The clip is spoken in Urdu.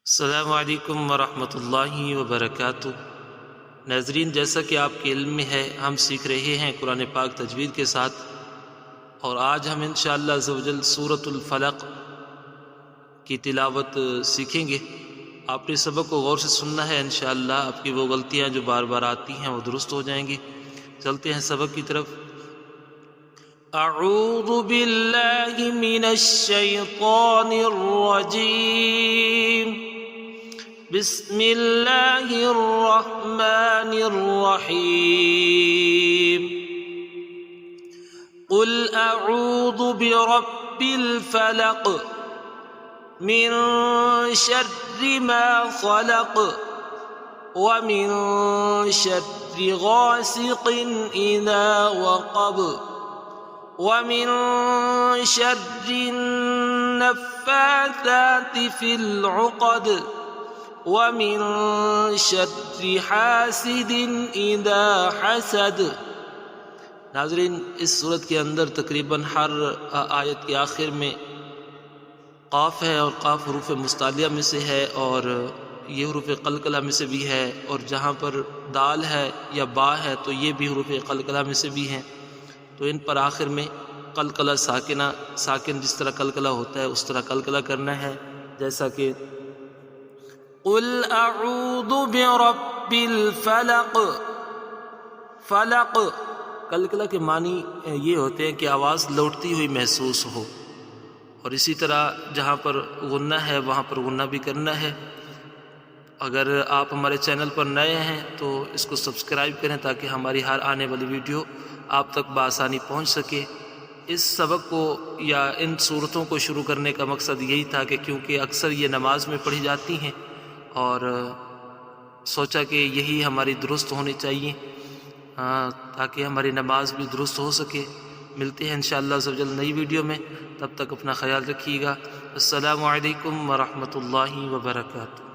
السلام علیکم ورحمۃ اللہ وبرکاتہ۔ ناظرین، جیسا کہ آپ کے علم میں ہے، ہم سیکھ رہے ہیں قرآن پاک تجوید کے ساتھ، اور آج ہم انشاءاللہ عز و جل سورۃ الفلق کی تلاوت سیکھیں گے۔ آپ نے سبق کو غور سے سننا ہے، انشاءاللہ آپ کی وہ غلطیاں جو بار بار آتی ہیں وہ درست ہو جائیں گی۔ چلتے ہیں سبق کی طرف۔ اعوذ باللہ من الشیطان الرجیم، بسم اللہ الرحمن الرحیم۔ قل اعوذ برب الفلق من شر ما خلق ومن شر غاسق اذا وقب ومن شر النفاثات في العقد ومن شر حاسد اذا حسد۔ ناظرین، اس صورت کے اندر تقریباً ہر آیت کے آخر میں قاف ہے، اور قاف حروف مستعلیہ میں سے ہے، اور یہ حروف قلقلہ میں سے بھی ہے، اور جہاں پر دال ہے یا با ہے تو یہ بھی حروف قلقلہ میں سے بھی ہیں۔ تو ان پر آخر میں قلقلہ ساکن جس طرح قلقلہ ہوتا ہے اس طرح قلقلہ کرنا ہے، جیسا کہ قل اعوذ برب الفلق۔ فلق قلقلہ کے معنی یہ ہوتے ہیں کہ آواز لوٹتی ہوئی محسوس ہو، اور اسی طرح جہاں پر غنہ ہے وہاں پر غنہ بھی کرنا ہے۔ اگر آپ ہمارے چینل پر نئے ہیں تو اس کو سبسکرائب کریں تاکہ ہماری ہر آنے والی ویڈیو آپ تک بآسانی پہنچ سکے۔ اس سبق کو یا ان صورتوں کو شروع کرنے کا مقصد یہی تھا کہ کیونکہ اکثر یہ نماز میں پڑھی جاتی ہیں، اور سوچا کہ یہی ہماری درست ہونی چاہیے تاکہ ہماری نماز بھی درست ہو سکے۔ ملتے ہیں انشاءاللہ عز و جل نئی ویڈیو میں، تب تک اپنا خیال رکھیے گا۔ السلام علیکم ورحمۃ اللہ وبرکاتہ۔